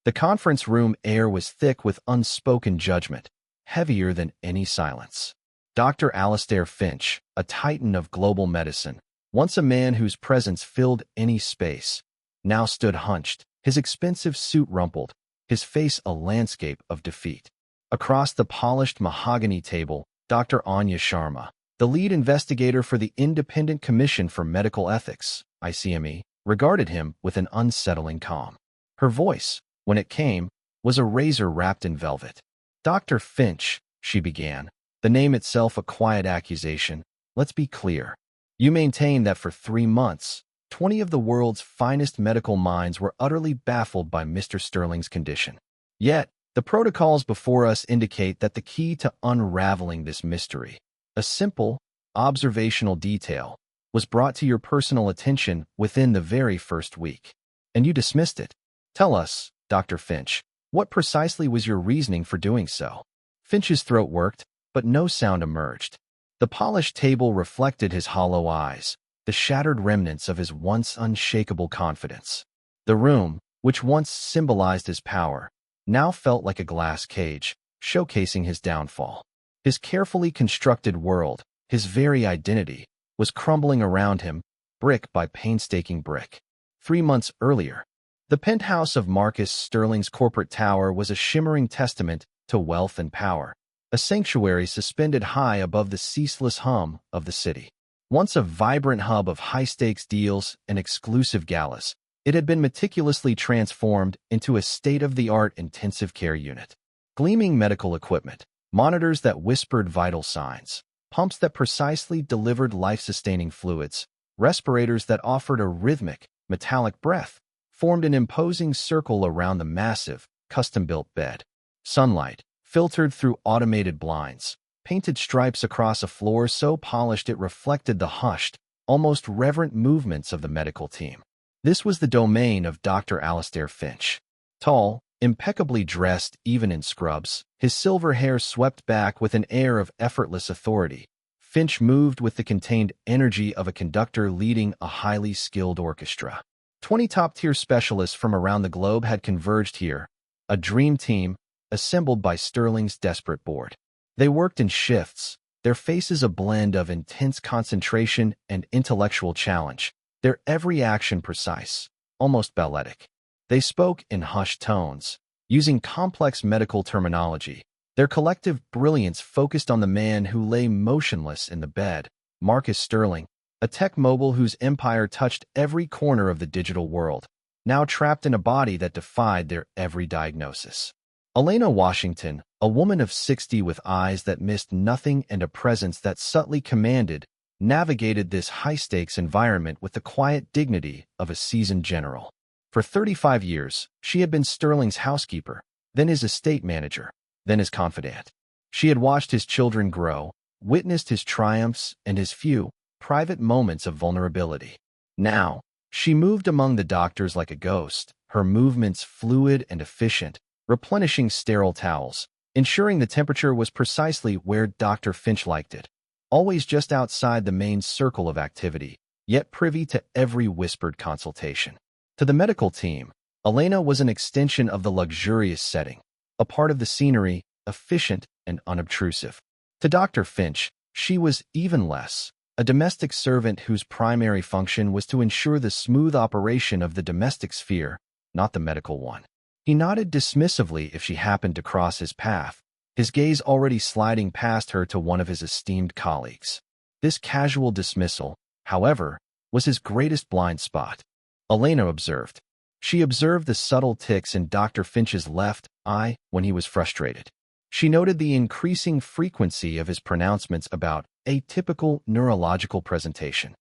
The conference room air was thick with unspoken judgment, heavier than any silence. Dr. Alastair Finch, a titan of global medicine, once a man whose presence filled any space, now stood hunched, his expensive suit rumpled, his face a landscape of defeat. Across the polished mahogany table, Dr. Anya Sharma, the lead investigator for the Independent Commission for Medical Ethics, ICME, regarded him with an unsettling calm. Her voice, when it came, was a razor wrapped in velvet. "Dr. Finch," she began, the name itself a quiet accusation, "let's be clear. You maintain that for 3 months, 20 of the world's finest medical minds were utterly baffled by Mr. Sterling's condition. Yet, the protocols before us indicate that the key to unraveling this mystery, a simple, observational detail, was brought to your personal attention within the very first week. And you dismissed it. Tell us, Dr. Finch, what precisely was your reasoning for doing so?" Finch's throat worked, but no sound emerged. The polished table reflected his hollow eyes, the shattered remnants of his once unshakable confidence. The room, which once symbolized his power, now felt like a glass cage, showcasing his downfall. His carefully constructed world, his very identity, was crumbling around him, brick by painstaking brick. 3 months earlier, the penthouse of Marcus Sterling's corporate tower was a shimmering testament to wealth and power, a sanctuary suspended high above the ceaseless hum of the city. Once a vibrant hub of high-stakes deals and exclusive galas, it had been meticulously transformed into a state-of-the-art intensive care unit. Gleaming medical equipment, monitors that whispered vital signs, pumps that precisely delivered life-sustaining fluids, respirators that offered a rhythmic, metallic breath, formed an imposing circle around the massive, custom-built bed. Sunlight, filtered through automated blinds, painted stripes across a floor so polished it reflected the hushed, almost reverent movements of the medical team. This was the domain of Dr. Alastair Finch. Tall, impeccably dressed even in scrubs, his silver hair swept back with an air of effortless authority, Finch moved with the contained energy of a conductor leading a highly skilled orchestra. 20 top-tier specialists from around the globe had converged here, a dream team assembled by Sterling's desperate board. They worked in shifts, their faces a blend of intense concentration and intellectual challenge, their every action precise, almost balletic. They spoke in hushed tones, using complex medical terminology. Their collective brilliance focused on the man who lay motionless in the bed, Marcus Sterling, a tech mogul whose empire touched every corner of the digital world, now trapped in a body that defied their every diagnosis. Elena Washington, a woman of 60 with eyes that missed nothing and a presence that subtly commanded, navigated this high-stakes environment with the quiet dignity of a seasoned general. For 35 years, she had been Sterling's housekeeper, then his estate manager, then his confidant. She had watched his children grow, witnessed his triumphs and his few, private moments of vulnerability. Now, she moved among the doctors like a ghost, her movements fluid and efficient, replenishing sterile towels, ensuring the temperature was precisely where Dr. Finch liked it, always just outside the main circle of activity, yet privy to every whispered consultation. To the medical team, Elena was an extension of the luxurious setting, a part of the scenery, efficient and unobtrusive. To Dr. Finch, she was even less, a domestic servant whose primary function was to ensure the smooth operation of the domestic sphere, not the medical one. He nodded dismissively if she happened to cross his path, his gaze already sliding past her to one of his esteemed colleagues. This casual dismissal, however, was his greatest blind spot. Elena observed. She observed the subtle tics in Dr. Finch's left eye when he was frustrated. She noted the increasing frequency of his pronouncements about atypical neurological presentation.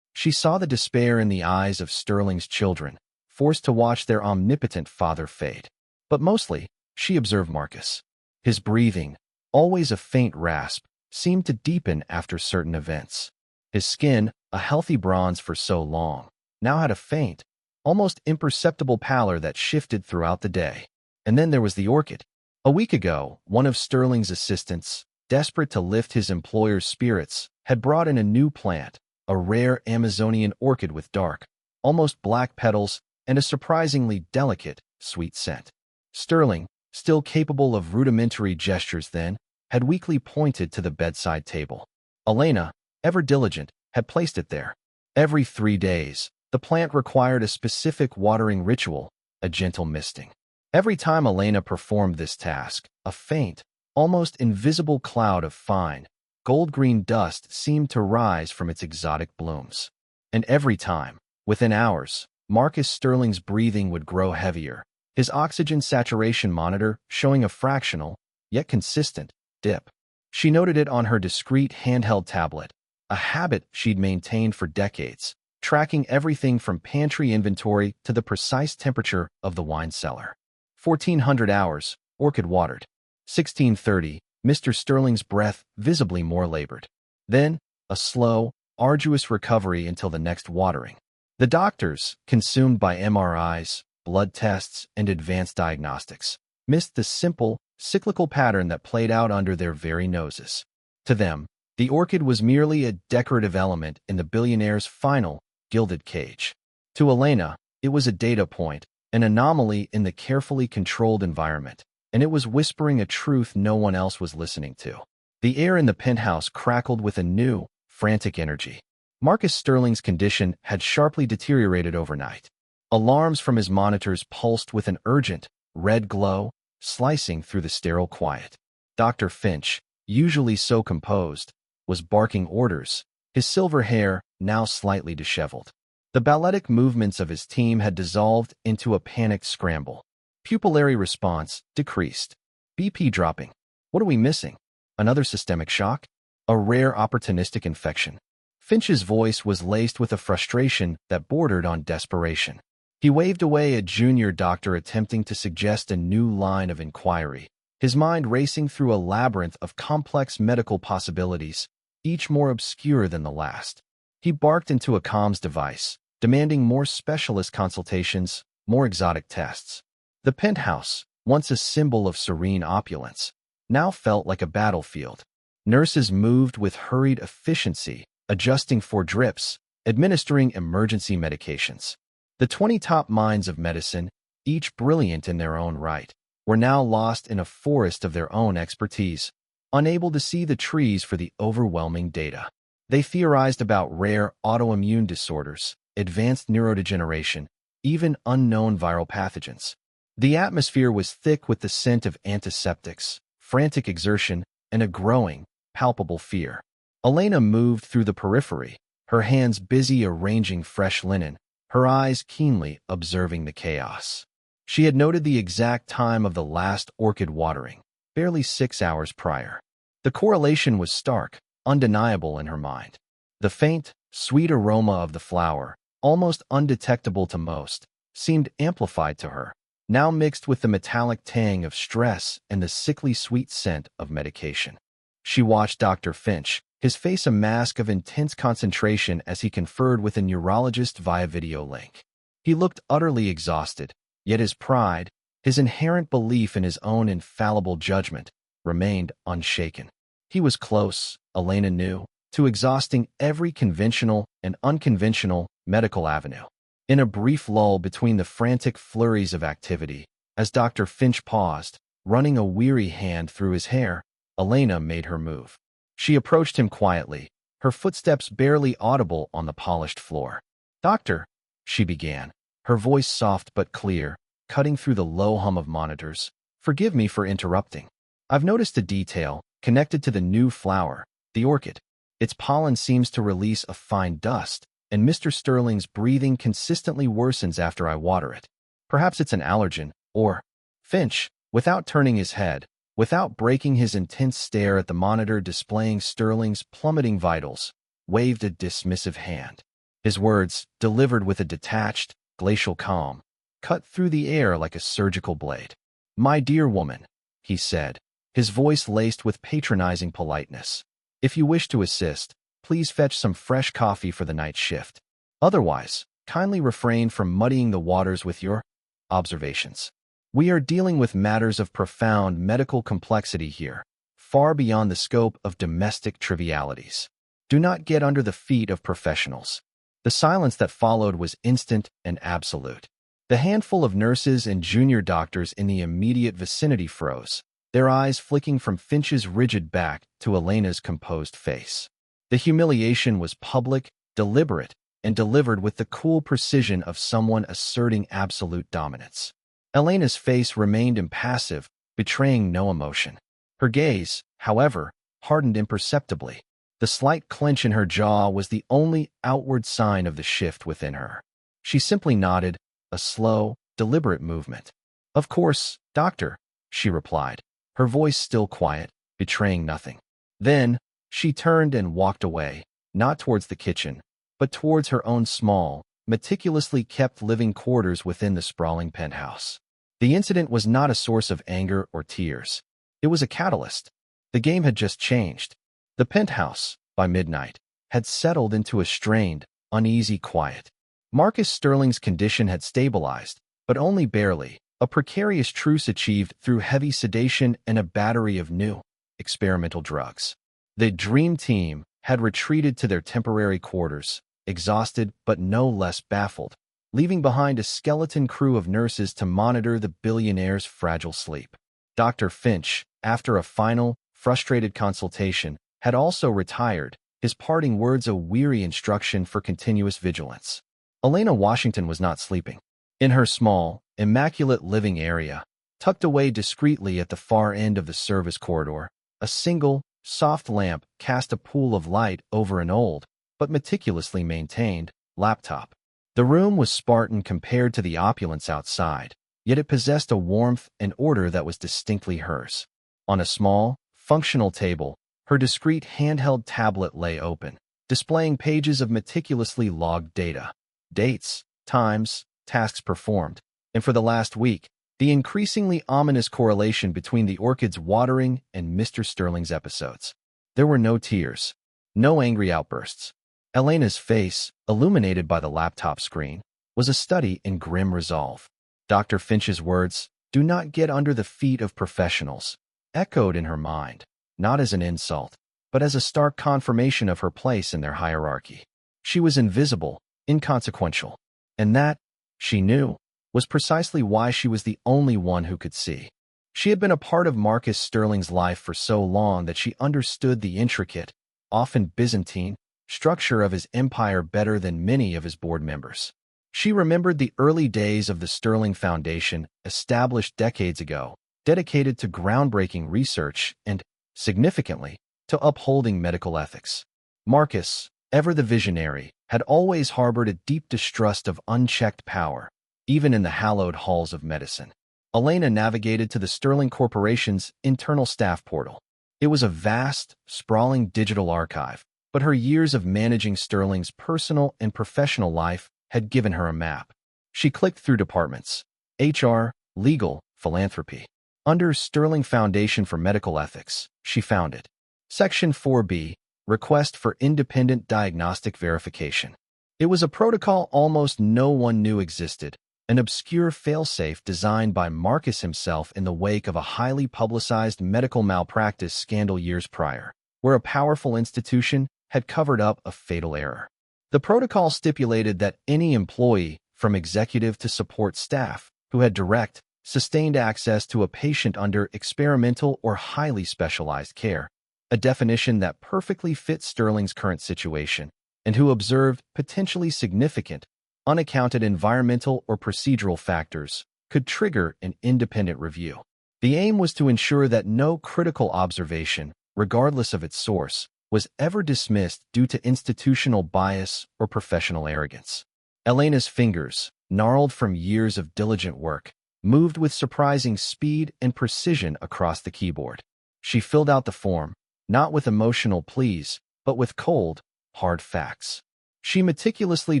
She saw the despair in the eyes of Sterling's children, forced to watch their omnipotent father fade. But mostly, she observed Marcus. His breathing, always a faint rasp, seemed to deepen after certain events. His skin, a healthy bronze for so long, now had a faint, almost imperceptible pallor that shifted throughout the day. And then there was the orchid. A week ago, one of Sterling's assistants, desperate to lift his employer's spirits, had brought in a new plant, a rare Amazonian orchid with dark, almost black petals and a surprisingly delicate, sweet scent. Sterling, still capable of rudimentary gestures then, had weakly pointed to the bedside table. Elena, ever diligent, had placed it there. Every 3 days, the plant required a specific watering ritual, a gentle misting. Every time Elena performed this task, a faint, almost invisible cloud of fine, gold-green dust seemed to rise from its exotic blooms. And every time, within hours, Marcus Sterling's breathing would grow heavier, his oxygen saturation monitor showing a fractional, yet consistent, dip. She noted it on her discreet handheld tablet, a habit she'd maintained for decades, tracking everything from pantry inventory to the precise temperature of the wine cellar. 1400 hours, orchid watered. 1630, Mr. Sterling's breath visibly more labored. Then, a slow, arduous recovery until the next watering. The doctors, consumed by MRIs, blood tests, and advanced diagnostics, missed the simple, cyclical pattern that played out under their very noses. To them, the orchid was merely a decorative element in the billionaire's final, gilded cage. To Elena, it was a data point, an anomaly in the carefully controlled environment, and it was whispering a truth no one else was listening to. The air in the penthouse crackled with a new, frantic energy. Marcus Sterling's condition had sharply deteriorated overnight. Alarms from his monitors pulsed with an urgent, red glow, slicing through the sterile quiet. Dr. Finch, usually so composed, was barking orders, his silver hair now slightly disheveled. The balletic movements of his team had dissolved into a panicked scramble. Pupillary response decreased. BP dropping. What are we missing? Another systemic shock? A rare opportunistic infection? Finch's voice was laced with a frustration that bordered on desperation. He waved away a junior doctor attempting to suggest a new line of inquiry, his mind racing through a labyrinth of complex medical possibilities, each more obscure than the last. He barked into a comms device, demanding more specialist consultations, more exotic tests. The penthouse, once a symbol of serene opulence, now felt like a battlefield. Nurses moved with hurried efficiency, adjusting for drips, administering emergency medications. The 20 top minds of medicine, each brilliant in their own right, were now lost in a forest of their own expertise, unable to see the trees for the overwhelming data. They theorized about rare autoimmune disorders, advanced neurodegeneration, even unknown viral pathogens. The atmosphere was thick with the scent of antiseptics, frantic exertion, and a growing, palpable fear. Elena moved through the periphery, her hands busy arranging fresh linen, her eyes keenly observing the chaos. She had noted the exact time of the last orchid watering, barely 6 hours prior. The correlation was stark, undeniable in her mind. The faint, sweet aroma of the flower, almost undetectable to most, seemed amplified to her, now mixed with the metallic tang of stress and the sickly sweet scent of medication. She watched Dr. Finch, his face a mask of intense concentration as he conferred with a neurologist via video link. He looked utterly exhausted, yet his pride, his inherent belief in his own infallible judgment, remained unshaken. He was close, Elena knew, to exhausting every conventional and unconventional medical avenue. In a brief lull between the frantic flurries of activity, as Dr. Finch paused, running a weary hand through his hair, Elena made her move. She approached him quietly, her footsteps barely audible on the polished floor. "Doctor," she began, her voice soft but clear, cutting through the low hum of monitors. "Forgive me for interrupting. I've noticed a detail connected to the new flower, the orchid. Its pollen seems to release a fine dust, and Mr. Sterling's breathing consistently worsens after I water it. Perhaps it's an allergen, or—" Finch, without turning his head, without breaking his intense stare at the monitor displaying Sterling's plummeting vitals, waved a dismissive hand. His words, delivered with a detached, glacial calm, cut through the air like a surgical blade. "My dear woman," he said, his voice laced with patronizing politeness, "if you wish to assist, please fetch some fresh coffee for the night shift. Otherwise, kindly refrain from muddying the waters with your observations. We are dealing with matters of profound medical complexity here, far beyond the scope of domestic trivialities. Do not get under the feet of professionals." The silence that followed was instant and absolute. The handful of nurses and junior doctors in the immediate vicinity froze, their eyes flicking from Finch's rigid back to Elena's composed face. The humiliation was public, deliberate, and delivered with the cool precision of someone asserting absolute dominance. Elena's face remained impassive, betraying no emotion. Her gaze, however, hardened imperceptibly. The slight clench in her jaw was the only outward sign of the shift within her. She simply nodded, a slow, deliberate movement. "Of course, doctor," she replied, her voice still quiet, betraying nothing. Then, she turned and walked away, not towards the kitchen, but towards her own small, meticulously kept living quarters within the sprawling penthouse. The incident was not a source of anger or tears. It was a catalyst. The game had just changed. The penthouse, by midnight, had settled into a strained, uneasy quiet. Marcus Sterling's condition had stabilized, but only barely, a precarious truce achieved through heavy sedation and a battery of new, experimental drugs. The Dream Team had retreated to their temporary quarters, exhausted but no less baffled, leaving behind a skeleton crew of nurses to monitor the billionaire's fragile sleep. Dr. Finch, after a final, frustrated consultation, had also retired, his parting words a weary instruction for continuous vigilance. Elena Washington was not sleeping. In her small, immaculate living area, tucked away discreetly at the far end of the service corridor, a single, soft lamp cast a pool of light over an old, but meticulously maintained, laptop. The room was Spartan compared to the opulence outside, yet it possessed a warmth and order that was distinctly hers. On a small, functional table, her discreet handheld tablet lay open, displaying pages of meticulously logged data. Dates, times, tasks performed, and for the last week, the increasingly ominous correlation between the orchid's watering and Mr. Sterling's episodes. There were no tears, no angry outbursts. Elena's face, illuminated by the laptop screen, was a study in grim resolve. Dr. Finch's words, "Do not get under the feet of professionals," echoed in her mind, not as an insult, but as a stark confirmation of her place in their hierarchy. She was invisible, inconsequential, and that, she knew, was precisely why she was the only one who could see. She had been a part of Marcus Sterling's life for so long that she understood the intricate, often Byzantine, structure of his empire better than many of his board members. She remembered the early days of the Sterling Foundation, established decades ago, dedicated to groundbreaking research and, significantly, to upholding medical ethics. Marcus, ever the visionary, had always harbored a deep distrust of unchecked power, even in the hallowed halls of medicine. Elena navigated to the Sterling Corporation's internal staff portal. It was a vast, sprawling digital archive, but her years of managing Sterling's personal and professional life had given her a map. She clicked through departments: HR, legal, philanthropy. Under Sterling Foundation for Medical Ethics, she found it. Section 4B, Request for Independent Diagnostic Verification. It was a protocol almost no one knew existed, an obscure failsafe designed by Marcus himself in the wake of a highly publicized medical malpractice scandal years prior, where a powerful institution had covered up a fatal error. The protocol stipulated that any employee, from executive to support staff, who had direct, sustained access to a patient under experimental or highly specialized care, a definition that perfectly fit Sterling's current situation, and who observed potentially significant, unaccounted environmental or procedural factors, could trigger an independent review. The aim was to ensure that no critical observation, regardless of its source, was ever dismissed due to institutional bias or professional arrogance. Elena's fingers, gnarled from years of diligent work, moved with surprising speed and precision across the keyboard. She filled out the form, not with emotional pleas, but with cold, hard facts. She meticulously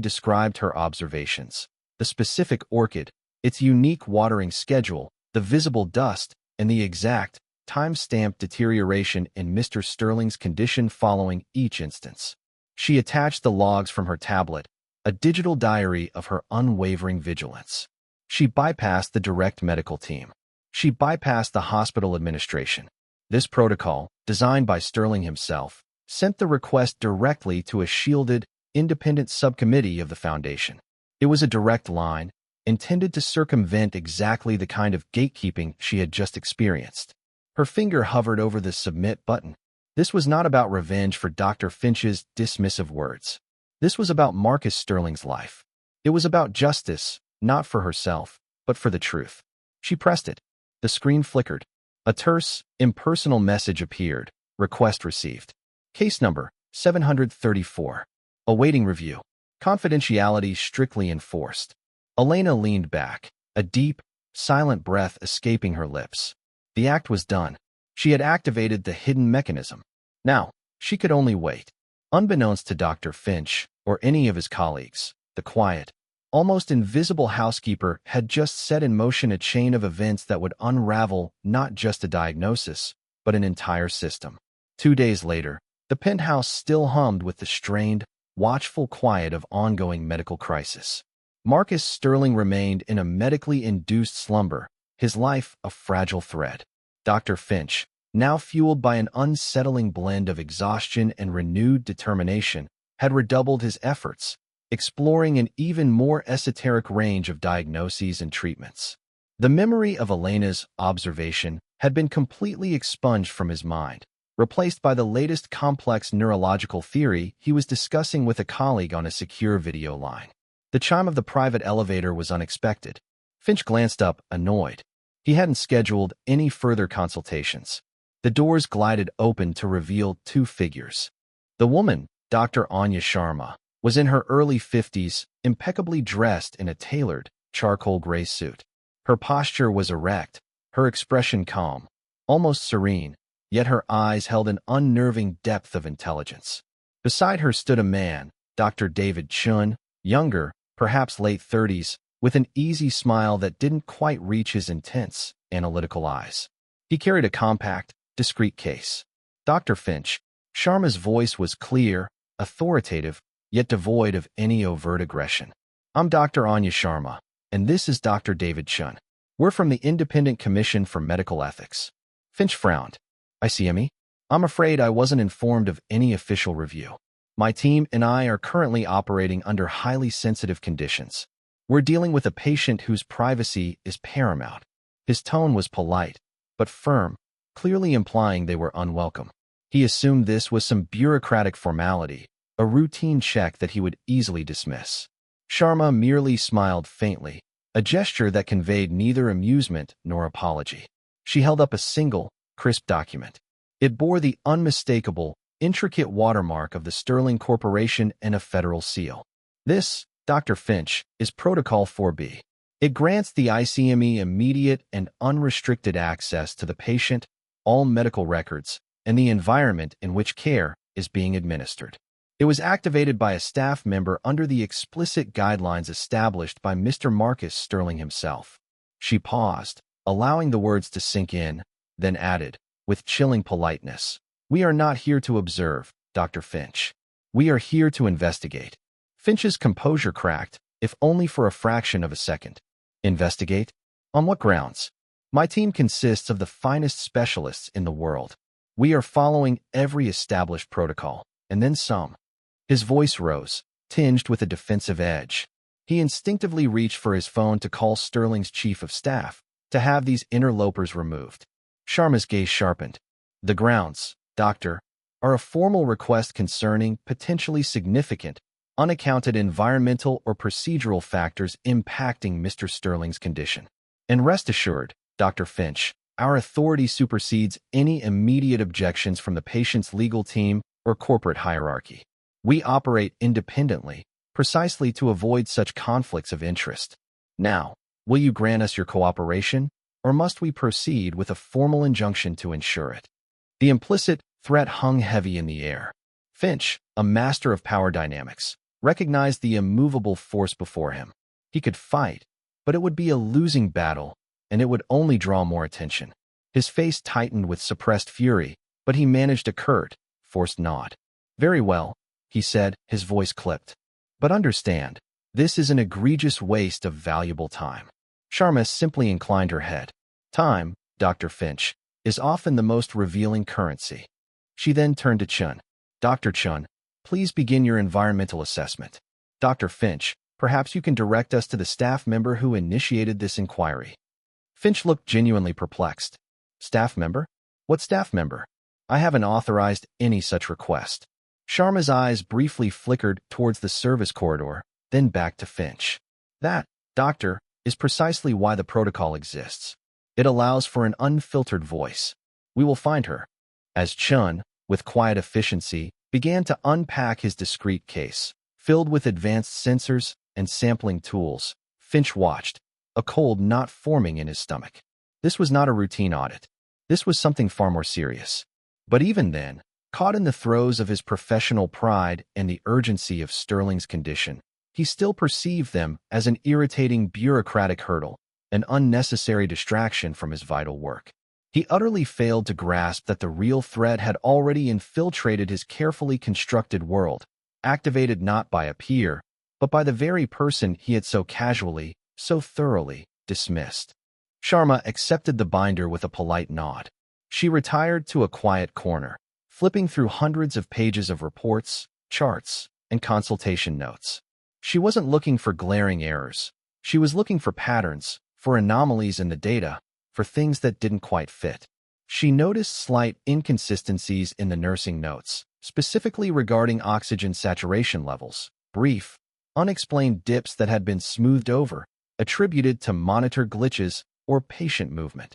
described her observations: the specific orchid, its unique watering schedule, the visible dust, and the exact, time-stamped deterioration in Mr. Sterling's condition following each instance. She attached the logs from her tablet, a digital diary of her unwavering vigilance. She bypassed the direct medical team. She bypassed the hospital administration. This protocol, designed by Sterling himself, sent the request directly to a shielded, independent subcommittee of the Foundation. It was a direct line, intended to circumvent exactly the kind of gatekeeping she had just experienced. Her finger hovered over the submit button. This was not about revenge for Dr. Finch's dismissive words. This was about Marcus Sterling's life. It was about justice, not for herself, but for the truth. She pressed it. The screen flickered. A terse, impersonal message appeared. Request received. Case number 734. Awaiting review. Confidentiality strictly enforced. Elena leaned back, a deep, silent breath escaping her lips. The act was done. She had activated the hidden mechanism. Now, she could only wait. Unbeknownst to Dr. Finch or any of his colleagues, the quiet, almost invisible housekeeper had just set in motion a chain of events that would unravel not just a diagnosis, but an entire system. 2 days later, the penthouse still hummed with the strained, watchful quiet of ongoing medical crisis. Marcus Sterling remained in a medically induced slumber, his life a fragile thread. Dr. Finch, now fueled by an unsettling blend of exhaustion and renewed determination, had redoubled his efforts, exploring an even more esoteric range of diagnoses and treatments. The memory of Elena's observation had been completely expunged from his mind, replaced by the latest complex neurological theory he was discussing with a colleague on a secure video line. The chime of the private elevator was unexpected. Finch glanced up, annoyed. He hadn't scheduled any further consultations. The doors glided open to reveal 2 figures. The woman, Dr. Anya Sharma, was in her early 50s, impeccably dressed in a tailored, charcoal gray suit. Her posture was erect, her expression calm, almost serene, yet her eyes held an unnerving depth of intelligence. Beside her stood a man, Dr. David Chun, younger, perhaps late 30s, with an easy smile that didn't quite reach his intense, analytical eyes. He carried a compact, discreet case. Dr. Finch, Sharma's voice was clear, authoritative, yet devoid of any overt aggression. I'm Dr. Anya Sharma, and this is Dr. David Chun. We're from the Independent Commission for Medical Ethics. Finch frowned. I see me. I'm afraid I wasn't informed of any official review. My team and I are currently operating under highly sensitive conditions. We're dealing with a patient whose privacy is paramount. His tone was polite, but firm, clearly implying they were unwelcome. He assumed this was some bureaucratic formality, a routine check that he would easily dismiss. Sharma merely smiled faintly, a gesture that conveyed neither amusement nor apology. She held up a single, crisp document. It bore the unmistakable, intricate watermark of the Sterling Corporation and a federal seal. This, Dr. Finch, is Protocol 4B. It grants the ICME immediate and unrestricted access to the patient, all medical records, and the environment in which care is being administered. It was activated by a staff member under the explicit guidelines established by Mr. Marcus Sterling himself. She paused, allowing the words to sink in, then added, with chilling politeness, "We are not here to observe, Dr. Finch. We are here to investigate." Finch's composure cracked, if only for a fraction of a second. Investigate? On what grounds? My team consists of the finest specialists in the world. We are following every established protocol, and then some. His voice rose, tinged with a defensive edge. He instinctively reached for his phone to call Sterling's chief of staff, to have these interlopers removed. Sharma's gaze sharpened. The grounds, doctor, are a formal request concerning potentially significant, unaccounted environmental or procedural factors impacting Mr. Sterling's condition. And rest assured, Dr. Finch, our authority supersedes any immediate objections from the patient's legal team or corporate hierarchy. We operate independently, precisely to avoid such conflicts of interest. Now, will you grant us your cooperation, or must we proceed with a formal injunction to ensure it? The implicit threat hung heavy in the air. Finch, a master of power dynamics, recognized the immovable force before him. He could fight, but it would be a losing battle, and it would only draw more attention. His face tightened with suppressed fury, but he managed a curt, forced nod. Very well, he said, his voice clipped. But understand, this is an egregious waste of valuable time. Sharma simply inclined her head. Time, Dr. Finch, is often the most revealing currency. She then turned to Chun. Dr. Chun, please begin your environmental assessment. Dr. Finch, Perhaps you can direct us to the staff member who initiated this inquiry." Finch looked genuinely perplexed. "Staff member? What staff member? I haven't authorized any such request." Sharma's eyes briefly flickered towards the service corridor, then back to Finch. "That, doctor, is precisely why the protocol exists. It allows for an unfiltered voice. We will find her." As Chun, with quiet efficiency, began to unpack his discreet case, filled with advanced sensors and sampling tools, Finch watched, a cold knot forming in his stomach. This was not a routine audit. This was something far more serious. But even then, caught in the throes of his professional pride and the urgency of Sterling's condition, he still perceived them as an irritating bureaucratic hurdle, an unnecessary distraction from his vital work. He utterly failed to grasp that the real threat had already infiltrated his carefully constructed world, activated not by a peer, but by the very person he had so casually, so thoroughly dismissed. Sharma accepted the binder with a polite nod. She retired to a quiet corner, flipping through hundreds of pages of reports, charts, and consultation notes. She wasn't looking for glaring errors. She was looking for patterns, for anomalies in the data, for things that didn't quite fit. She noticed slight inconsistencies in the nursing notes, specifically regarding oxygen saturation levels, brief, unexplained dips that had been smoothed over, attributed to monitor glitches or patient movement.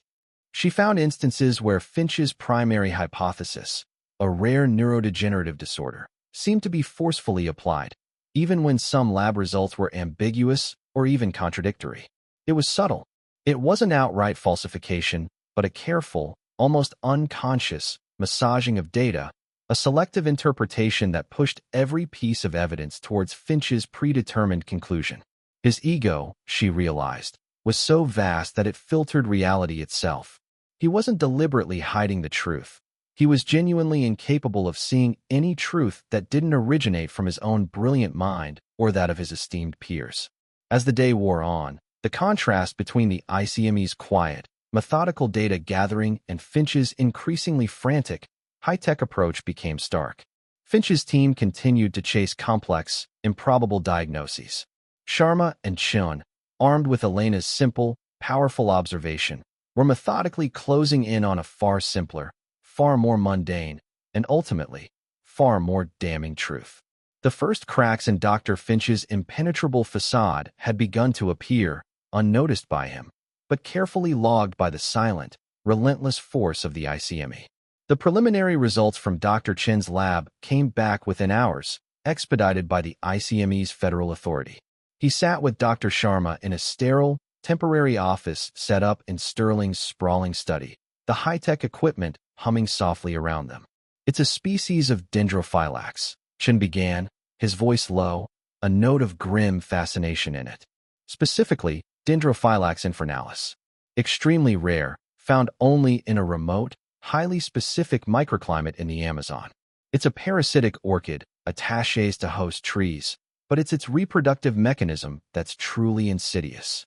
She found instances where Finch's primary hypothesis, a rare neurodegenerative disorder, seemed to be forcefully applied, even when some lab results were ambiguous or even contradictory. It was subtle. It wasn't outright falsification, but a careful, almost unconscious, massaging of data, a selective interpretation that pushed every piece of evidence towards Finch's predetermined conclusion. His ego, she realized, was so vast that it filtered reality itself. He wasn't deliberately hiding the truth. He was genuinely incapable of seeing any truth that didn't originate from his own brilliant mind or that of his esteemed peers. As the day wore on, the contrast between the ICME's quiet, methodical data gathering and Finch's increasingly frantic, high-tech approach became stark. Finch's team continued to chase complex, improbable diagnoses. Sharma and Chun, armed with Elena's simple, powerful observation, were methodically closing in on a far simpler, far more mundane, and ultimately, far more damning truth. The first cracks in Dr. Finch's impenetrable facade had begun to appear, unnoticed by him, but carefully logged by the silent, relentless force of the ICME. The preliminary results from Dr. Chen's lab came back within hours, expedited by the ICME's federal authority. He sat with Dr. Sharma in a sterile, temporary office set up in Sterling's sprawling study, the high-tech equipment humming softly around them. "It's a species of dendrophylax," Chen began, his voice low, a note of grim fascination in it. "Specifically, Dendrophylax infernalis. Extremely rare, found only in a remote, highly specific microclimate in the Amazon. It's a parasitic orchid, attaches to host trees, but it's its reproductive mechanism that's truly insidious."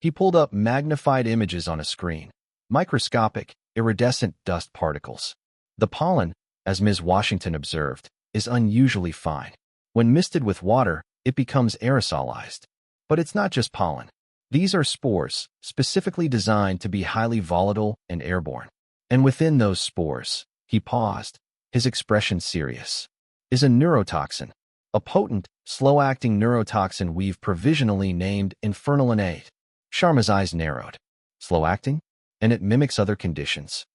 He pulled up magnified images on a screen. Microscopic, iridescent dust particles. The pollen, as Ms. Washington observed, is unusually fine. When misted with water, it becomes aerosolized. But it's not just pollen. These are spores, specifically designed to be highly volatile and airborne. And within those spores, he paused, his expression serious, is a neurotoxin. A potent, slow-acting neurotoxin we've provisionally named Infernalin. Sharma's eyes narrowed. "Slow-acting? And it mimics other conditions."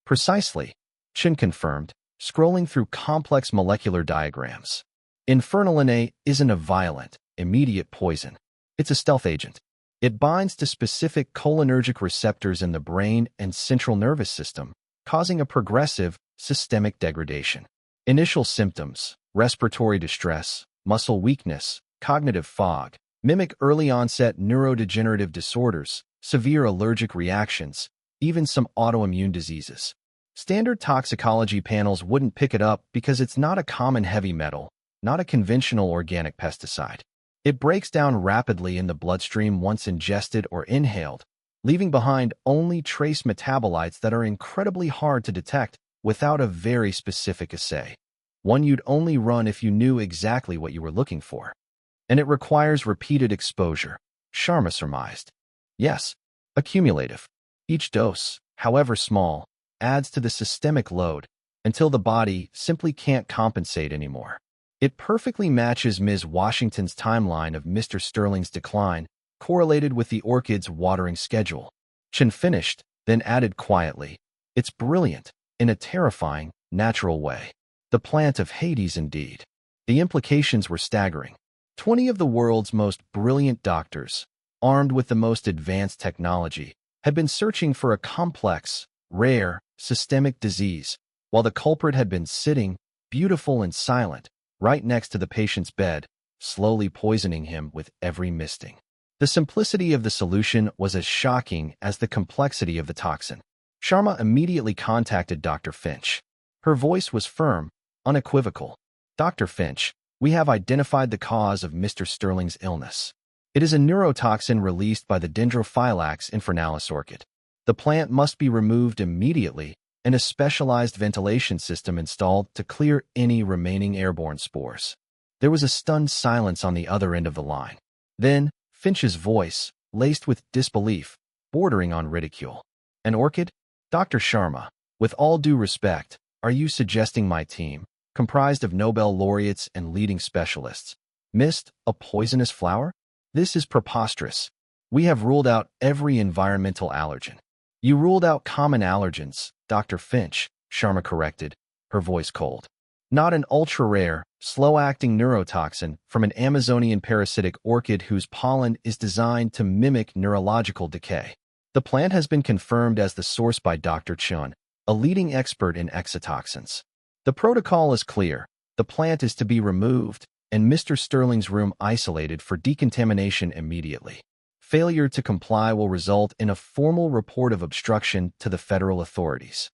"Precisely," Chen confirmed, scrolling through complex molecular diagrams. Infernalin isn't a violent, immediate poison. It's a stealth agent. It binds to specific cholinergic receptors in the brain and central nervous system, causing a progressive, systemic degradation. Initial symptoms, respiratory distress, muscle weakness, cognitive fog, mimic early-onset neurodegenerative disorders, severe allergic reactions, even some autoimmune diseases. Standard toxicology panels wouldn't pick it up because it's not a common heavy metal, not a conventional organic pesticide. It breaks down rapidly in the bloodstream once ingested or inhaled, leaving behind only trace metabolites that are incredibly hard to detect without a very specific assay. One you'd only run if you knew exactly what you were looking for. and it requires repeated exposure, Sharma surmised. Yes, accumulative. Each dose, however small, adds to the systemic load until the body simply can't compensate anymore. It perfectly matches Ms. Washington's timeline of Mr. Sterling's decline, correlated with the orchid's watering schedule. Chen finished, then added quietly, "It's brilliant, in a terrifying, natural way. The plant of Hades indeed." The implications were staggering. 20 of the world's most brilliant doctors, armed with the most advanced technology, had been searching for a complex, rare, systemic disease, while the culprit had been sitting, beautiful and silent, right next to the patient's bed, slowly poisoning him with every misting. The simplicity of the solution was as shocking as the complexity of the toxin. Sharma immediately contacted Dr. Finch. Her voice was firm, unequivocal. "Dr. Finch, we have identified the cause of Mr. Sterling's illness. It is a neurotoxin released by the Dendrophylax infernalis orchid. The plant must be removed immediately and a specialized ventilation system installed to clear any remaining airborne spores." There was a stunned silence on the other end of the line. Then, Finch's voice, laced with disbelief, bordering on ridicule. "An orchid? Dr. Sharma, with all due respect, are you suggesting my team, comprised of Nobel laureates and leading specialists, missed a poisonous flower? This is preposterous. We have ruled out every environmental allergen." "You ruled out common allergens, Dr. Finch," Sharma corrected, her voice cold. "Not an ultra-rare, slow-acting neurotoxin from an Amazonian parasitic orchid whose pollen is designed to mimic neurological decay. The plant has been confirmed as the source by Dr. Chun, a leading expert in exotoxins. The protocol is clear. The plant is to be removed, and Mr. Sterling's room isolated for decontamination immediately. Failure to comply will result in a formal report of obstruction to the federal authorities."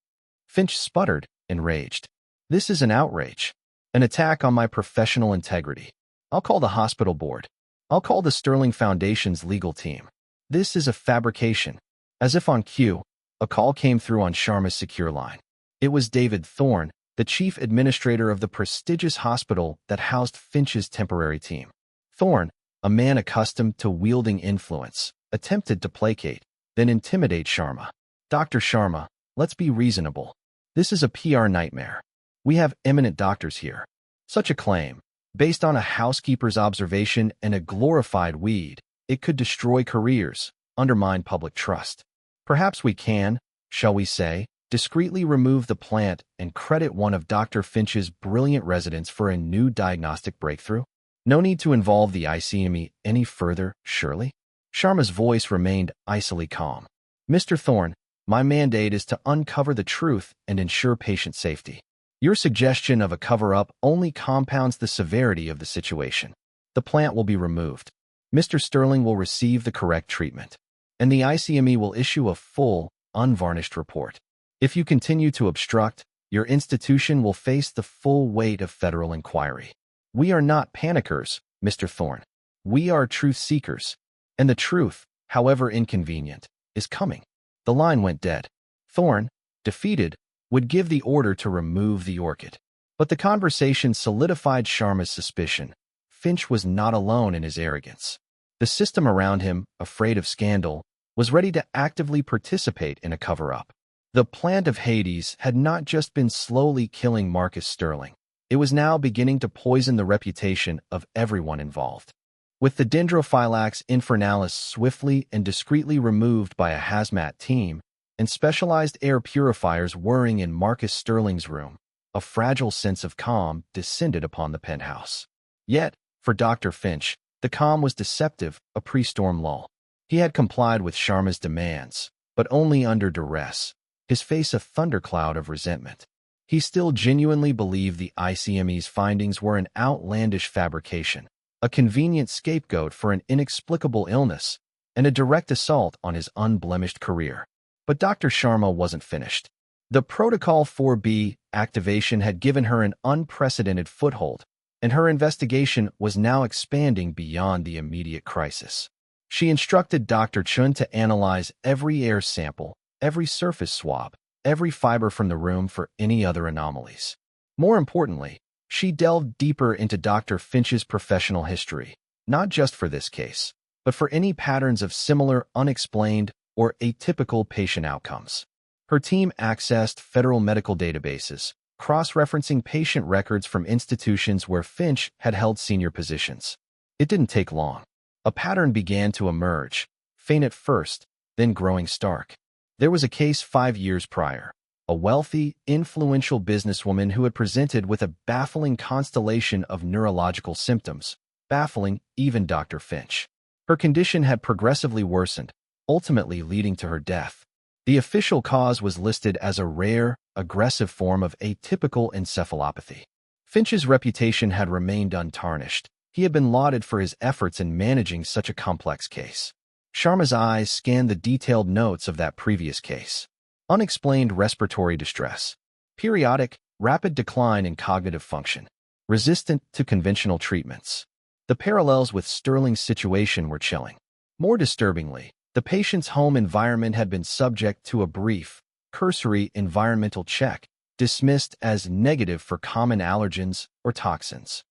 Finch sputtered, enraged. "This is an outrage. An attack on my professional integrity. I'll call the hospital board. I'll call the Sterling Foundation's legal team. This is a fabrication." As if on cue, a call came through on Sharma's secure line. It was David Thorne, the chief administrator of the prestigious hospital that housed Finch's temporary team. Thorne, a man accustomed to wielding influence, attempted to placate, then intimidate Sharma. "Dr. Sharma, let's be reasonable. This is a PR nightmare. We have eminent doctors here. Such a claim, based on a housekeeper's observation and a glorified weed, it could destroy careers, undermine public trust. Perhaps we can, shall we say, discreetly remove the plant and credit one of Dr. Finch's brilliant residents for a new diagnostic breakthrough? No need to involve the ICME any further, surely?" Sharma's voice remained icily calm. "Mr. Thorne, my mandate is to uncover the truth and ensure patient safety. Your suggestion of a cover-up only compounds the severity of the situation. The plant will be removed. Mr. Sterling will receive the correct treatment, and the ICME will issue a full, unvarnished report. If you continue to obstruct, your institution will face the full weight of federal inquiry. We are not panickers, Mr. Thorne. We are truth seekers, and the truth, however inconvenient, is coming." The line went dead. Thorne, defeated, would give the order to remove the orchid. But the conversation solidified Sharma's suspicion. Finch was not alone in his arrogance. The system around him, afraid of scandal, was ready to actively participate in a cover-up. The plant of Hades had not just been slowly killing Marcus Sterling. It was now beginning to poison the reputation of everyone involved. With the Dendrophylax infernalis swiftly and discreetly removed by a hazmat team, and specialized air purifiers whirring in Marcus Sterling's room, a fragile sense of calm descended upon the penthouse. Yet, for Dr. Finch, the calm was deceptive, a pre-storm lull. He had complied with Sharma's demands, but only under duress, his face a thundercloud of resentment. He still genuinely believed the ICME's findings were an outlandish fabrication, a convenient scapegoat for an inexplicable illness, and a direct assault on his unblemished career. But Dr. Sharma wasn't finished. The Protocol 4B activation had given her an unprecedented foothold, and her investigation was now expanding beyond the immediate crisis. She instructed Dr. Chun to analyze every air sample, every surface swab, every fiber from the room for any other anomalies. More importantly, she delved deeper into Dr. Finch's professional history, not just for this case, but for any patterns of similar, unexplained, or atypical patient outcomes. Her team accessed federal medical databases, cross-referencing patient records from institutions where Finch had held senior positions. It didn't take long. A pattern began to emerge, faint at first, then growing stark. There was a case 5 years prior. A wealthy, influential businesswoman who had presented with a baffling constellation of neurological symptoms, baffling even Dr. Finch. Her condition had progressively worsened, ultimately leading to her death. The official cause was listed as a rare, aggressive form of atypical encephalopathy. Finch's reputation had remained untarnished. He had been lauded for his efforts in managing such a complex case. Sharma's eyes scanned the detailed notes of that previous case. Unexplained respiratory distress. Periodic, rapid decline in cognitive function. Resistant to conventional treatments. The parallels with Sterling's situation were chilling. More disturbingly, the patient's home environment had been subject to a brief, cursory environmental check, dismissed as negative for common allergens or toxins.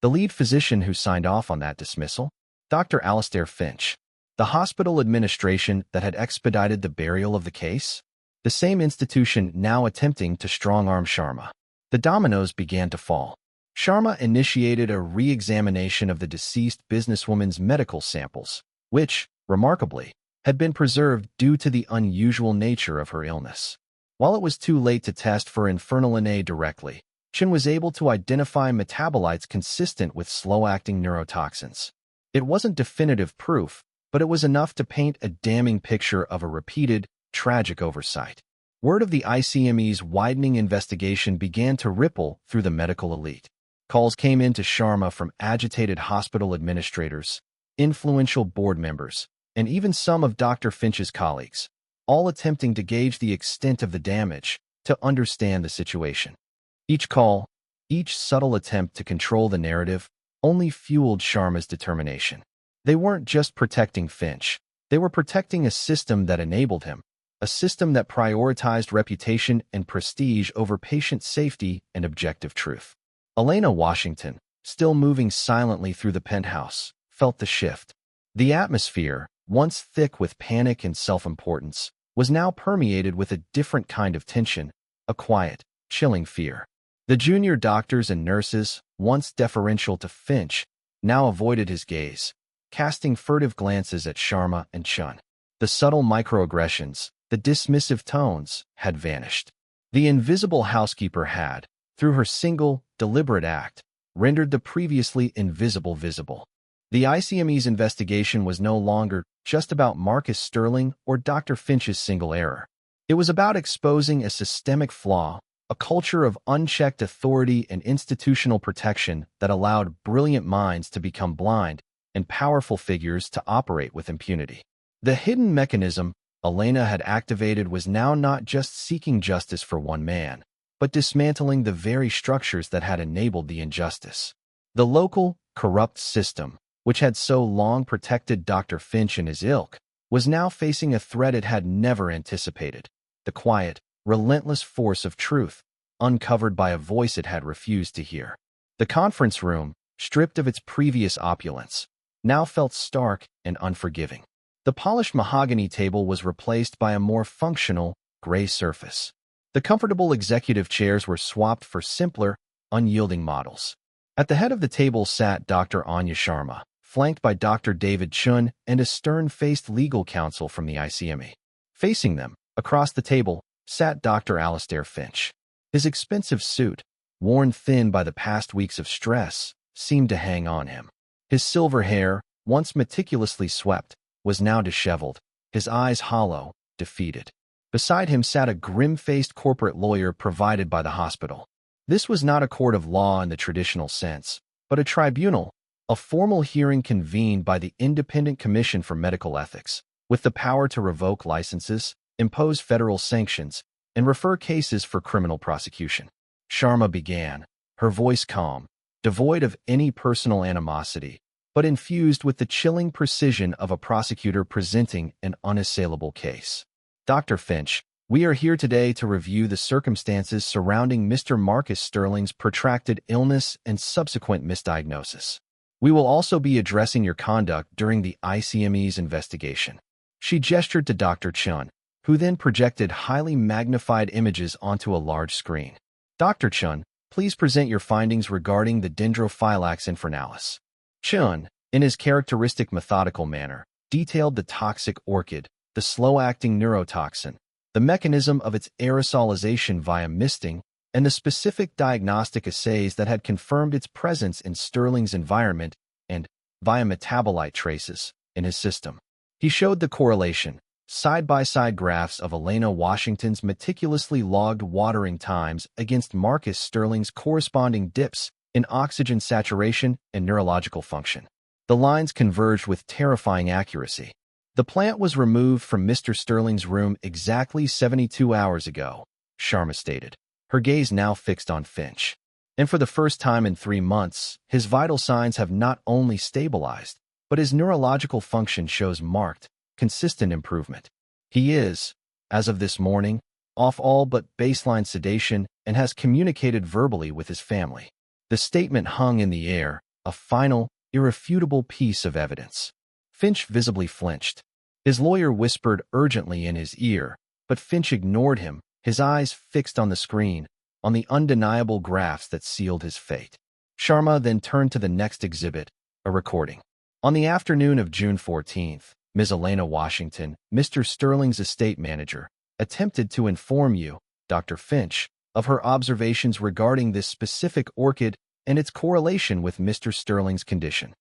The lead physician who signed off on that dismissal? Dr. Alastair Finch. The hospital administration that had expedited the burial of the case? The same institution now attempting to strong-arm Sharma. The dominoes began to fall. Sharma initiated a re-examination of the deceased businesswoman's medical samples, which, remarkably, had been preserved due to the unusual nature of her illness. While it was too late to test for infernal A directly, Chen was able to identify metabolites consistent with slow-acting neurotoxins. It wasn't definitive proof, but it was enough to paint a damning picture of a repeated, tragic oversight. Word of the ICME's widening investigation began to ripple through the medical elite. Calls came in to Sharma from agitated hospital administrators, influential board members, and even some of Dr. Finch's colleagues, all attempting to gauge the extent of the damage, to understand the situation. Each call, each subtle attempt to control the narrative, only fueled Sharma's determination. They weren't just protecting Finch, they were protecting a system that enabled him, a system that prioritized reputation and prestige over patient safety and objective truth. Elena Washington, still moving silently through the penthouse, felt the shift. The atmosphere, once thick with panic and self-importance, was now permeated with a different kind of tension, a quiet, chilling fear. The junior doctors and nurses, once deferential to Finch, now avoided his gaze, casting furtive glances at Sharma and Chun. The subtle microaggressions, the dismissive tones, had vanished. The invisible housekeeper had, through her single, deliberate act, rendered the previously invisible visible. The ICME's investigation was no longer just about Marcus Sterling or Dr. Finch's single error. It was about exposing a systemic flaw, a culture of unchecked authority and institutional protection that allowed brilliant minds to become blind and powerful figures to operate with impunity. The hidden mechanism Elena had activated was now not just seeking justice for one man, but dismantling the very structures that had enabled the injustice. The local, corrupt system, which had so long protected Dr. Finch and his ilk, was now facing a threat it had never anticipated: the quiet, relentless force of truth, uncovered by a voice it had refused to hear. The conference room, stripped of its previous opulence, now felt stark and unforgiving. The polished mahogany table was replaced by a more functional, gray surface. The comfortable executive chairs were swapped for simpler, unyielding models. At the head of the table sat Dr. Anya Sharma, flanked by Dr. David Chun and a stern-faced legal counsel from the ICME. Facing them, across the table, sat Dr. Alastair Finch. His expensive suit, worn thin by the past weeks of stress, seemed to hang on him. His silver hair, once meticulously swept, was now disheveled, his eyes hollow, defeated. Beside him sat a grim-faced corporate lawyer provided by the hospital. This was not a court of law in the traditional sense, but a tribunal, a formal hearing convened by the Independent Commission for Medical Ethics, with the power to revoke licenses, impose federal sanctions, and refer cases for criminal prosecution. Sharma began, her voice calm, devoid of any personal animosity, but infused with the chilling precision of a prosecutor presenting an unassailable case. Dr. Finch, we are here today to review the circumstances surrounding Mr. Marcus Sterling's protracted illness and subsequent misdiagnosis. We will also be addressing your conduct during the ICME's investigation. She gestured to Dr. Chun, who then projected highly magnified images onto a large screen. Dr. Chun, please present your findings regarding the Dendrophylax infernalis. Chun, in his characteristic methodical manner, detailed the toxic orchid, the slow-acting neurotoxin, the mechanism of its aerosolization via misting, and the specific diagnostic assays that had confirmed its presence in Sterling's environment and, via metabolite traces, in his system. He showed the correlation, side-by-side graphs of Elena Washington's meticulously logged watering times against Marcus Sterling's corresponding dips in oxygen saturation and neurological function. The lines converged with terrifying accuracy. The plant was removed from Mr. Sterling's room exactly 72 hours ago, Sharma stated, her gaze now fixed on Finch. And for the first time in 3 months, his vital signs have not only stabilized, but his neurological function shows marked, consistent improvement. He is, as of this morning, off all but baseline sedation and has communicated verbally with his family. The statement hung in the air, a final, irrefutable piece of evidence. Finch visibly flinched. His lawyer whispered urgently in his ear, but Finch ignored him, his eyes fixed on the screen, on the undeniable graphs that sealed his fate. Sharma then turned to the next exhibit, a recording. On the afternoon of June 14th, Ms. Elena Washington, Mr. Sterling's estate manager, attempted to inform you, Dr. Finch, of her observations regarding this specific orchid and its correlation with Mr. Sterling's condition.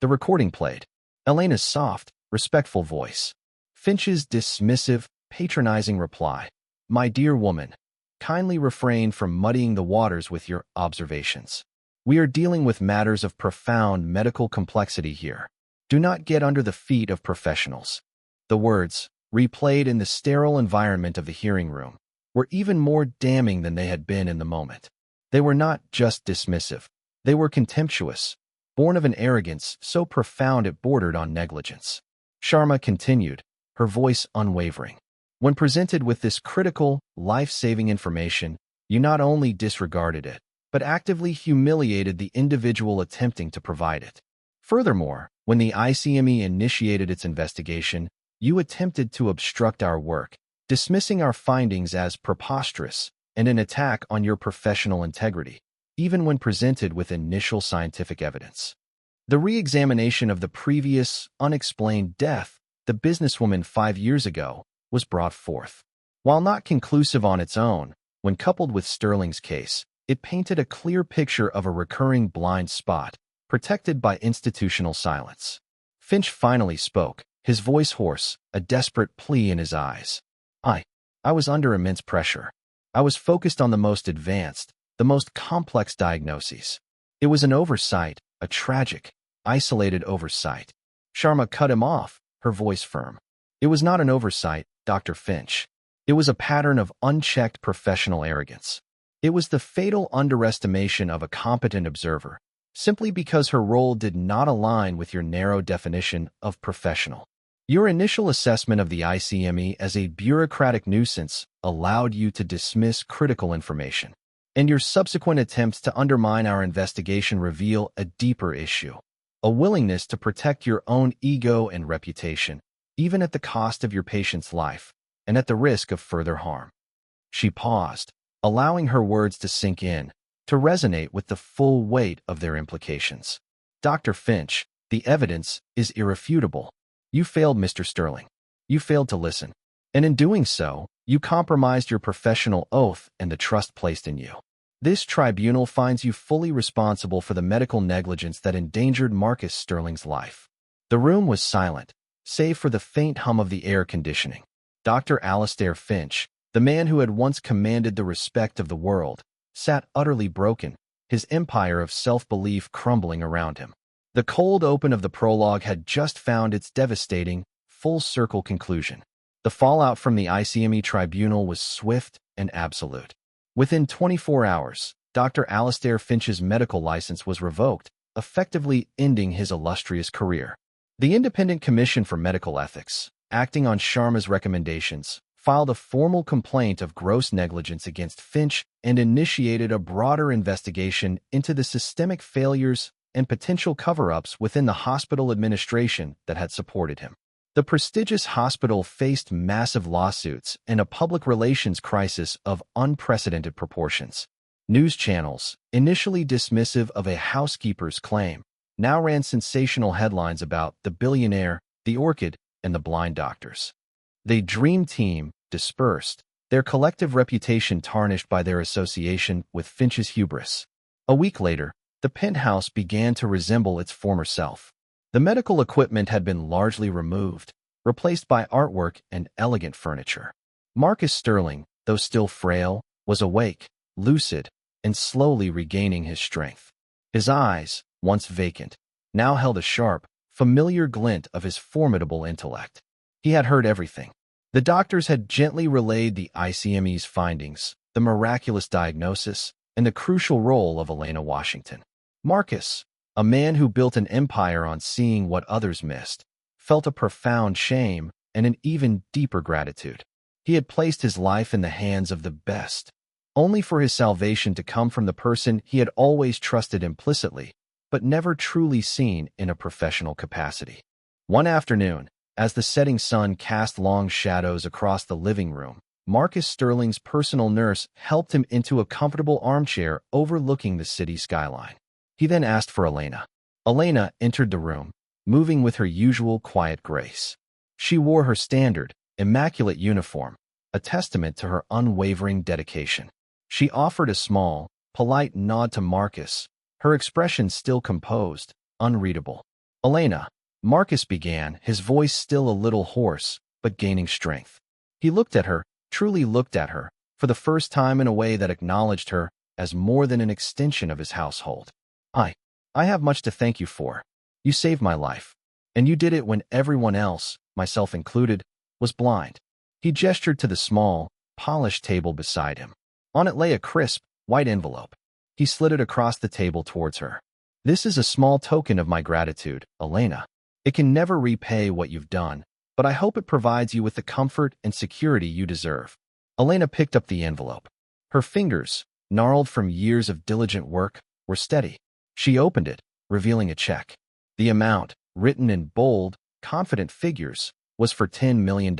The recording played. Elena's soft, respectful voice. Finch's dismissive, patronizing reply. My dear woman, kindly refrain from muddying the waters with your observations. We are dealing with matters of profound medical complexity here. Do not get under the feet of professionals. The words, replayed in the sterile environment of the hearing room, were even more damning than they had been in the moment. They were not just dismissive. They were contemptuous, born of an arrogance so profound it bordered on negligence. Sharma continued, her voice unwavering. When presented with this critical, life-saving information, you not only disregarded it, but actively humiliated the individual attempting to provide it. Furthermore, when the ICME initiated its investigation, you attempted to obstruct our work, dismissing our findings as preposterous and an attack on your professional integrity, even when presented with initial scientific evidence. The re-examination of the previous, unexplained death, the businesswoman 5 years ago, was brought forth. While not conclusive on its own, when coupled with Sterling's case, it painted a clear picture of a recurring blind spot, protected by institutional silence. Finch finally spoke, his voice hoarse, a desperate plea in his eyes. I was under immense pressure. I was focused on the most advanced, the most complex diagnoses. It was an oversight, a tragic, isolated oversight. Sharma cut him off, her voice firm. It was not an oversight, Dr. Finch. It was a pattern of unchecked professional arrogance. It was the fatal underestimation of a competent observer, simply because her role did not align with your narrow definition of professional. Your initial assessment of the ICME as a bureaucratic nuisance allowed you to dismiss critical information, and your subsequent attempts to undermine our investigation reveal a deeper issue, a willingness to protect your own ego and reputation, even at the cost of your patient's life, and at the risk of further harm. She paused, allowing her words to sink in, to resonate with the full weight of their implications. Dr. Finch, the evidence is irrefutable. You failed Mr. Sterling. You failed to listen. And in doing so, you compromised your professional oath and the trust placed in you. This tribunal finds you fully responsible for the medical negligence that endangered Marcus Sterling's life. The room was silent, save for the faint hum of the air conditioning. Dr. Alastair Finch, the man who had once commanded the respect of the world, sat utterly broken, his empire of self-belief crumbling around him. The cold open of the prologue had just found its devastating, full-circle conclusion. The fallout from the ICME tribunal was swift and absolute. Within 24 hours, Dr. Alastair Finch's medical license was revoked, effectively ending his illustrious career. The Independent Commission for Medical Ethics, acting on Sharma's recommendations, filed a formal complaint of gross negligence against Finch and initiated a broader investigation into the systemic failures and potential cover-ups within the hospital administration that had supported him. The prestigious hospital faced massive lawsuits and a public relations crisis of unprecedented proportions. News channels, initially dismissive of a housekeeper's claim, now ran sensational headlines about the billionaire, the orchid, and the blind doctors. The dream team dispersed, their collective reputation tarnished by their association with Finch's hubris. A week later, the penthouse began to resemble its former self. The medical equipment had been largely removed, replaced by artwork and elegant furniture. Marcus Sterling, though still frail, was awake, lucid, and slowly regaining his strength. His eyes, once vacant, now held a sharp, familiar glint of his formidable intellect. He had heard everything. The doctors had gently relayed the ICME's findings, the miraculous diagnosis, and the crucial role of Elena Washington. Marcus, a man who built an empire on seeing what others missed, felt a profound shame and an even deeper gratitude. He had placed his life in the hands of the best, only for his salvation to come from the person he had always trusted implicitly, but never truly seen in a professional capacity. One afternoon, as the setting sun cast long shadows across the living room, Marcus Sterling's personal nurse helped him into a comfortable armchair overlooking the city skyline. He then asked for Elena. Elena entered the room, moving with her usual quiet grace. She wore her standard, immaculate uniform, a testament to her unwavering dedication. She offered a small, polite nod to Marcus, her expression still composed, unreadable. "Elena," Marcus began, his voice still a little hoarse, but gaining strength. He looked at her, truly looked at her, for the first time in a way that acknowledged her as more than an extension of his household. I have much to thank you for. You saved my life. And you did it when everyone else, myself included, was blind." He gestured to the small, polished table beside him. On it lay a crisp, white envelope. He slid it across the table towards her. "This is a small token of my gratitude, Elena. It can never repay what you've done, but I hope it provides you with the comfort and security you deserve." Elena picked up the envelope. Her fingers, gnarled from years of diligent work, were steady. She opened it, revealing a check. The amount, written in bold, confident figures, was for $10 million.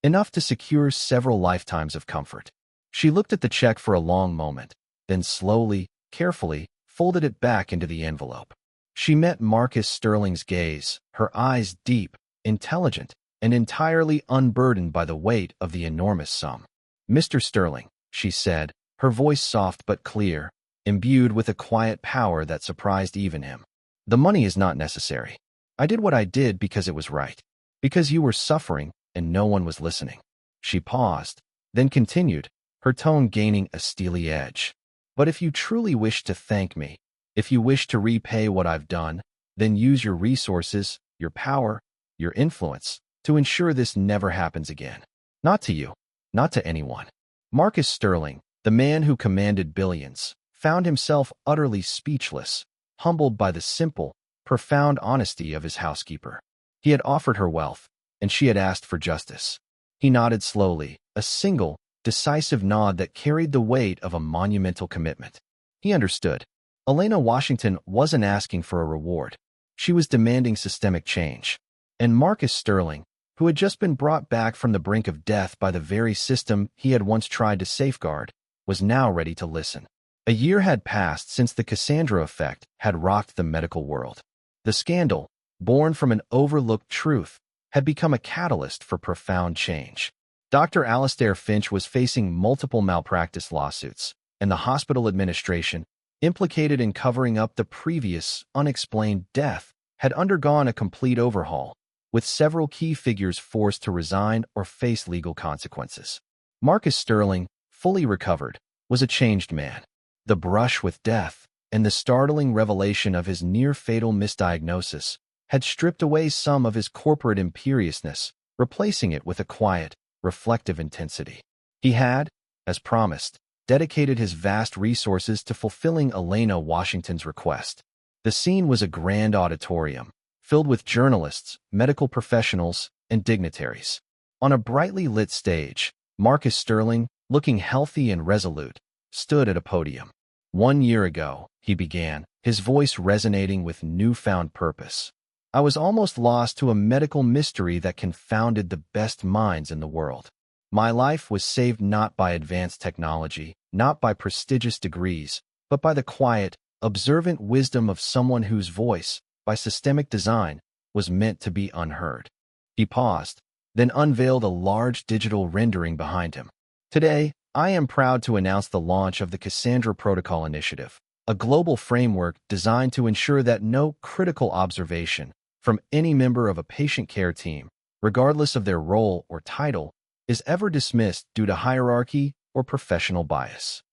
Enough to secure several lifetimes of comfort. She looked at the check for a long moment, then slowly, carefully, folded it back into the envelope. She met Marcus Sterling's gaze, her eyes deep, intelligent, and entirely unburdened by the weight of the enormous sum. "Mr. Sterling," she said, her voice soft but clear, imbued with a quiet power that surprised even him. "The money is not necessary. I did what I did because it was right. Because you were suffering and no one was listening." She paused, then continued, her tone gaining a steely edge. "But if you truly wish to thank me, if you wish to repay what I've done, then use your resources, your power, your influence, to ensure this never happens again. Not to you, not to anyone." Marcus Sterling, the man who commanded billions, found himself utterly speechless, humbled by the simple, profound honesty of his housekeeper. He had offered her wealth, and she had asked for justice. He nodded slowly, a single, decisive nod that carried the weight of a monumental commitment. He understood. Elena Washington wasn't asking for a reward. She was demanding systemic change. And Marcus Sterling, who had just been brought back from the brink of death by the very system he had once tried to safeguard, was now ready to listen. A year had passed since the Cassandra effect had rocked the medical world. The scandal, born from an overlooked truth, had become a catalyst for profound change. Dr. Alastair Finch was facing multiple malpractice lawsuits, and the hospital administration, implicated in covering up the previous, unexplained death, had undergone a complete overhaul, with several key figures forced to resign or face legal consequences. Marcus Sterling, fully recovered, was a changed man. The brush with death, and the startling revelation of his near-fatal misdiagnosis, had stripped away some of his corporate imperiousness, replacing it with a quiet, reflective intensity. He had, as promised, dedicated his vast resources to fulfilling Elena Washington's request. The scene was a grand auditorium, filled with journalists, medical professionals, and dignitaries. On a brightly lit stage, Marcus Sterling, looking healthy and resolute, stood at a podium. "1 year ago," he began, his voice resonating with newfound purpose. I was almost lost to a medical mystery that confounded the best minds in the world. My life was saved not by advanced technology, not by prestigious degrees, but by the quiet, observant wisdom of someone whose voice, by systemic design, was meant to be unheard. He paused, then unveiled a large digital rendering behind him. Today, I am proud to announce the launch of the Cassandra Protocol Initiative, a global framework designed to ensure that no critical observation from any member of a patient care team, regardless of their role or title, is ever dismissed due to hierarchy or professional bias.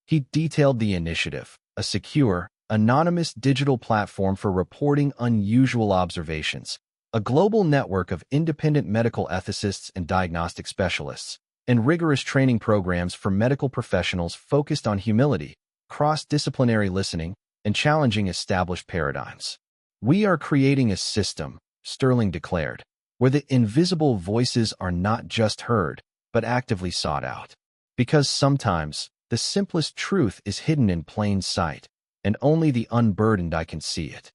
He detailed the initiative, a secure, anonymous digital platform for reporting unusual observations, a global network of independent medical ethicists and diagnostic specialists, and rigorous training programs for medical professionals focused on humility, cross-disciplinary listening, and challenging established paradigms. We are creating a system, Sterling declared, where the invisible voices are not just heard, but actively sought out. Because sometimes, the simplest truth is hidden in plain sight, and only the unburdened eye can see it.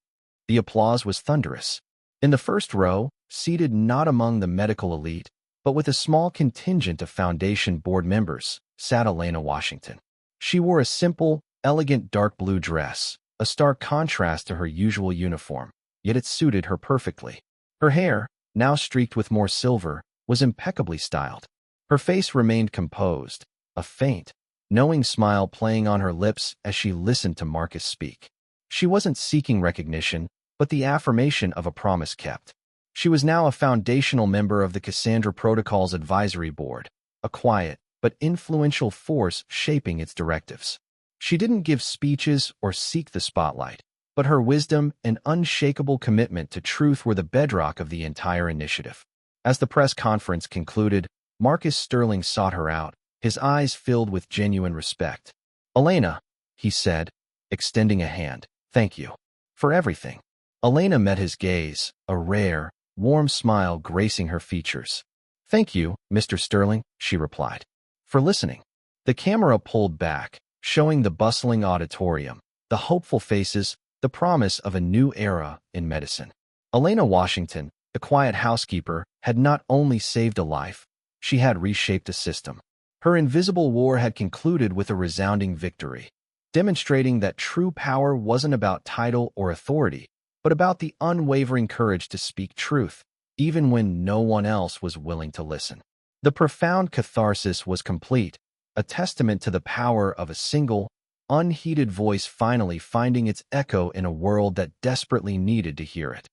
The applause was thunderous. In the first row, seated not among the medical elite, but with a small contingent of Foundation board members, sat Elena Washington. She wore a simple, elegant dark blue dress, a stark contrast to her usual uniform, yet it suited her perfectly. Her hair, now streaked with more silver, was impeccably styled. Her face remained composed, a faint, knowing smile playing on her lips as she listened to Marcus speak. She wasn't seeking recognition, but the affirmation of a promise kept. She was now a foundational member of the Cassandra Protocol's advisory board, a quiet but influential force shaping its directives. She didn't give speeches or seek the spotlight, but her wisdom and unshakable commitment to truth were the bedrock of the entire initiative. As the press conference concluded, Marcus Sterling sought her out, his eyes filled with genuine respect. "Elena," he said, extending a hand, "thank you for everything." Elena met his gaze, a rare, warm smile gracing her features. "Thank you, Mr. Sterling," she replied, "for listening." The camera pulled back, showing the bustling auditorium, the hopeful faces, the promise of a new era in medicine. Elena Washington, the quiet housekeeper, had not only saved a life, she had reshaped a system. Her invisible war had concluded with a resounding victory, demonstrating that true power wasn't about title or authority, but about the unwavering courage to speak truth, even when no one else was willing to listen. The profound catharsis was complete, a testament to the power of a single, unheeded voice finally finding its echo in a world that desperately needed to hear it.